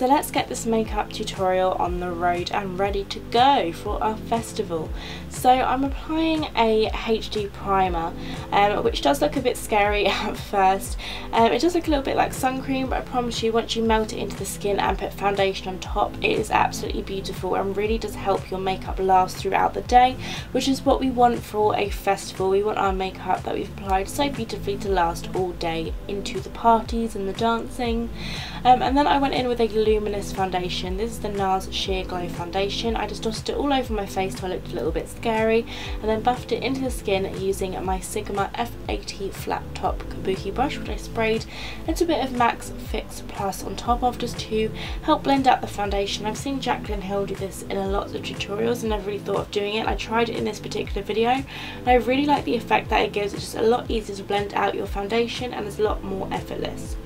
So let's get this makeup tutorial on the road and ready to go for our festival. So I'm applying a HD primer, which does look a bit scary at first. It does look a little bit like sun cream, but I promise you once you melt it into the skin and put foundation on top, it is absolutely beautiful and really does help your makeup last throughout the day, which is what we want for a festival. We want our makeup that we've applied so beautifully to last all day into the parties and the dancing. And then I went in with a luminous foundation. This is the NARS Sheer Glow foundation. I just dotted it all over my face so I looked a little bit scary, and then buffed it into the skin using my Sigma F80 flat top kabuki brush, which I sprayed a little bit of MAC's Fix Plus on top of, just to help blend out the foundation. I've seen Jaclyn Hill do this in a lot of tutorials and never really thought of doing it. I tried it in this particular video and I really like the effect that it gives. It's just a lot easier to blend out your foundation and it's a lot more effortless.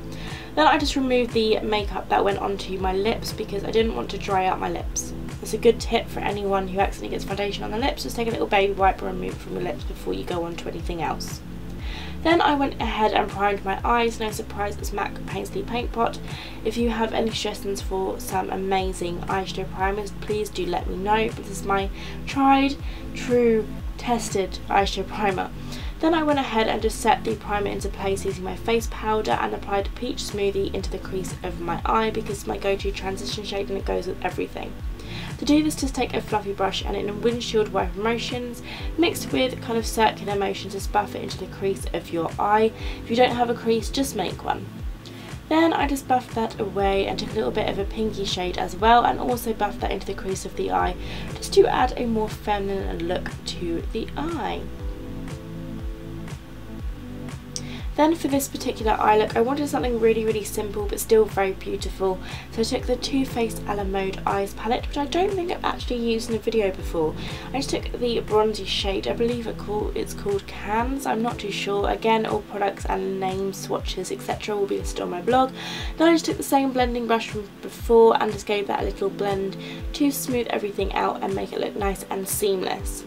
Then I just removed the makeup that went onto my lips because I didn't want to dry out my lips. It's a good tip for anyone who accidentally gets foundation on the lips. Just take a little baby wipe and remove it from your lips before you go on to anything else. Then I went ahead and primed my eyes. No surprise, it's MAC Paisley Paint Pot. If you have any suggestions for some amazing eyeshadow primers, please do let me know. This is my tried, true, tested eyeshadow primer. Then I went ahead and just set the primer into place using my face powder and applied Peach Smoothie into the crease of my eye because it's my go-to transition shade and it goes with everything. To do this, just take a fluffy brush and in windshield wiper motions, mixed with kind of circular motions, just buff it into the crease of your eye. If you don't have a crease, just make one. Then I just buffed that away and took a little bit of a pinky shade as well and also buffed that into the crease of the eye just to add a more feminine look to the eye. Then for this particular eye look, I wanted something really simple but still very beautiful. So I took the Too Faced A La Mode Eyes palette, which I don't think I've actually used in a video before. I just took the bronzy shade, I believe it's called Cans, I'm not too sure. Again, all products and names, swatches, etc. will be listed on my blog. Then I just took the same blending brush from before and just gave that a little blend to smooth everything out and make it look nice and seamless.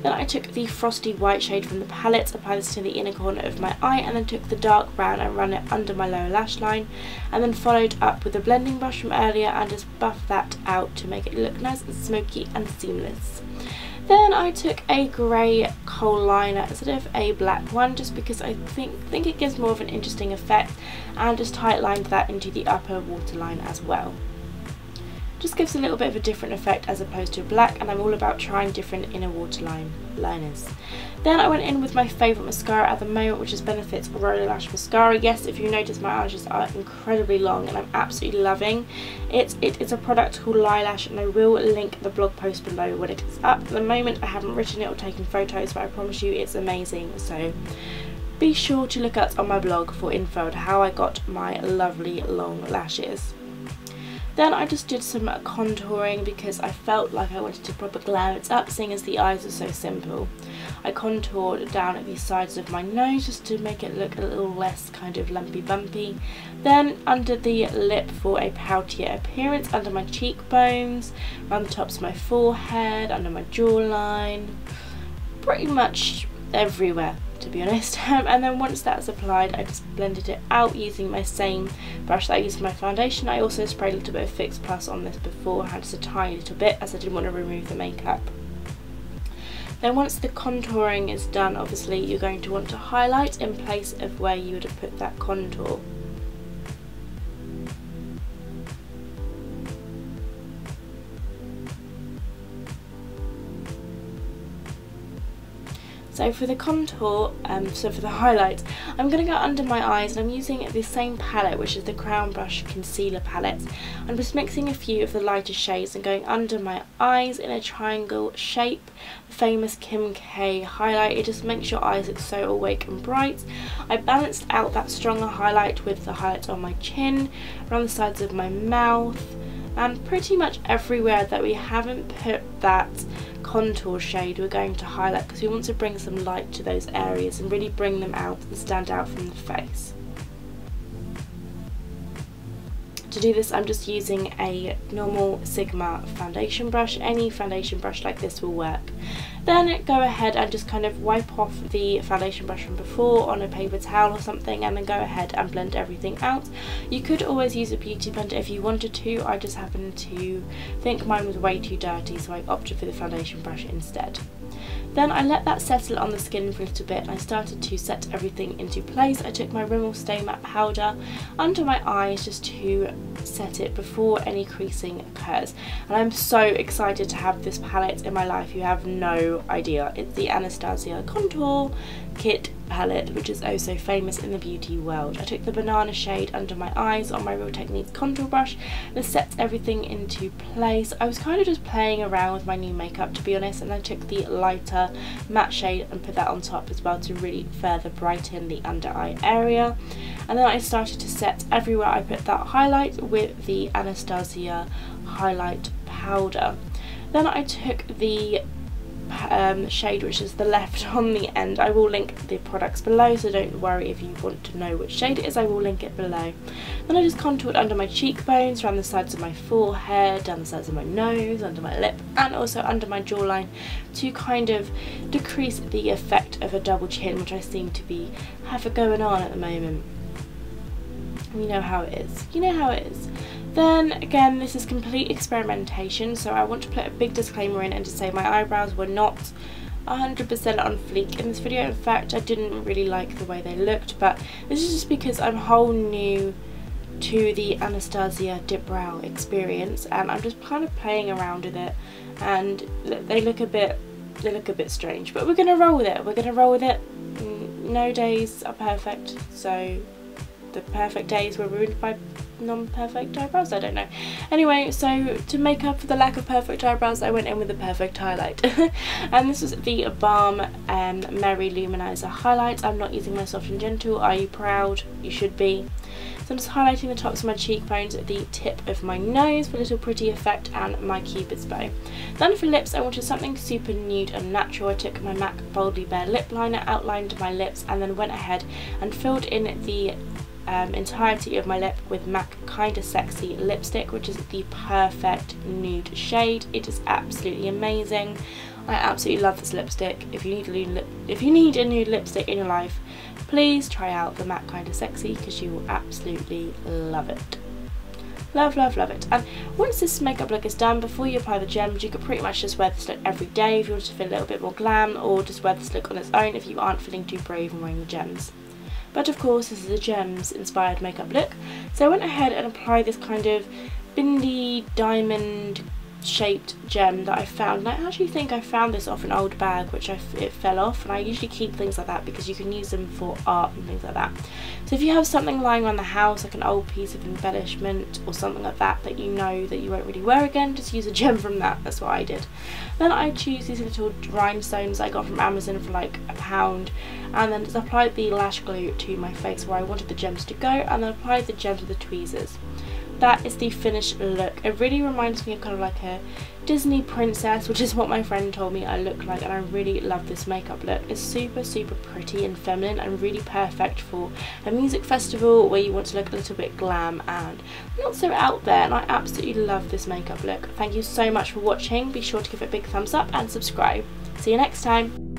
Then I took the Frosty White shade from the palette, applied this to the inner corner of my eye, and then took the dark brown and ran it under my lower lash line, and then followed up with the blending brush from earlier and just buffed that out to make it look nice and smoky and seamless. Then I took a grey kohl liner instead of a black one, just because I think it gives more of an interesting effect, and just tight lined that into the upper waterline as well. Just gives a little bit of a different effect as opposed to black, and I'm all about trying different inner waterline liners. Then I went in with my favourite mascara at the moment, which is Benefit's Roller Lash Mascara. Yes, if you notice, my eyelashes are incredibly long and I'm absolutely loving it. It is a product called Lilash, and I will link the blog post below when it is up. At the moment I haven't written it or taken photos, but I promise you it's amazing, so be sure to look out on my blog for info on how I got my lovely long lashes. Then I just did some contouring because I felt like I wanted to proper glam it up, seeing as the eyes are so simple. I contoured down at the sides of my nose just to make it look a little less kind of lumpy bumpy. Then under the lip for a poutier appearance, under my cheekbones, around the tops of my forehead, under my jawline, pretty much everywhere, to be honest. And then once that's applied, I just blended it out using my same brush that I used for my foundation. I also sprayed a little bit of Fix Plus on this beforehand, just a tiny little bit, as I didn't want to remove the makeup. Then once the contouring is done, obviously you're going to want to highlight in place of where you would have put that contour. So for the contour, so for the highlight, I'm going to go under my eyes, and I'm using the same palette, which is the Crown Brush Concealer palette. I'm just mixing a few of the lighter shades and going under my eyes in a triangle shape. The famous Kim K highlight, it just makes your eyes look so awake and bright. I balanced out that stronger highlight with the highlight on my chin, around the sides of my mouth, and pretty much everywhere that we haven't put that contour shade we're going to highlight, because we want to bring some light to those areas and really bring them out and stand out from the face. To do this, I'm just using a normal Sigma foundation brush. Any foundation brush like this will work. Then go ahead and just kind of wipe off the foundation brush from before on a paper towel or something, and then go ahead and blend everything out. You could always use a beauty blender if you wanted to. I just happened to think mine was way too dirty, so I opted for the foundation brush instead. Then I let that settle on the skin for a little bit and I started to set everything into place. I took my Rimmel Stay Matte powder under my eyes just to set it before any creasing occurs. And I'm so excited to have this palette in my life, you have no idea. It's the Anastasia Contour Kit palette, which is oh so famous in the beauty world. I took the banana shade under my eyes on my Real Techniques contour brush and set everything into place. I was kind of just playing around with my new makeup, to be honest, and I took the lighter matte shade and put that on top as well to really further brighten the under eye area. And then I started to set everywhere I put that highlight with the Anastasia highlight powder. Then I took the shade which is the left on the end. I will link the products below, so don't worry if you want to know which shade it is, I will link it below. Then I just contoured under my cheekbones, around the sides of my forehead, down the sides of my nose, under my lip, and also under my jawline to kind of decrease the effect of a double chin, which I seem to be have going on at the moment. You know how it is. You know how it is. Then again, this is complete experimentation, so I want to put a big disclaimer in and to say my eyebrows were not 100% on fleek in this video. In fact, I didn't really like the way they looked, but this is just because I'm whole new to the Anastasia dip brow experience and I'm just kind of playing around with it, and they look a bit strange, but we're gonna roll with it. We're gonna roll with it. No days are perfect, so the perfect days were ruined by non-perfect eyebrows, I don't know. Anyway, so to make up for the lack of perfect eyebrows, I went in with the perfect highlight. And this was the Balm Merry Luminizer highlight. I'm not using my Soft and Gentle. Are you proud? You should be. So I'm just highlighting the tops of my cheekbones, the tip of my nose for a little pretty effect, and my Cupid's bow. Then for lips, I wanted something super nude and natural. I took my MAC Boldly Bare lip liner, outlined my lips, and then went ahead and filled in the entirety of my lip with MAC Kinda Sexy lipstick, which is the perfect nude shade. It is absolutely amazing. I absolutely love this lipstick. If you need a nude lipstick in your life, please try out the MAC Kinda Sexy because you will absolutely love it. Love, love, love it. And once this makeup look is done, before you apply the gems, you could pretty much just wear this look every day if you want to feel a little bit more glam, or just wear this look on its own if you aren't feeling too brave and wearing the gems. But of course this is a gems inspired makeup look, so I went ahead and applied this kind of bindi diamond shaped gem that I found, and I actually think I found this off an old bag which it fell off, and I usually keep things like that because you can use them for art and things like that. So if you have something lying around the house, like an old piece of embellishment or something like that that you know that you won't really wear again, just use a gem from that. That's what I did. Then I choose these little rhinestones I got from Amazon for like £1, and then just applied the lash glue to my face where I wanted the gems to go, and then applied the gems with the tweezers. That is the finished look. It really reminds me of kind of like a Disney princess, which is what my friend told me I look like, and I really love this makeup look. It's super, super pretty and feminine and really perfect for a music festival where you want to look a little bit glam and not so out there, and I absolutely love this makeup look. Thank you so much for watching. Be sure to give it a big thumbs up and subscribe. See you next time.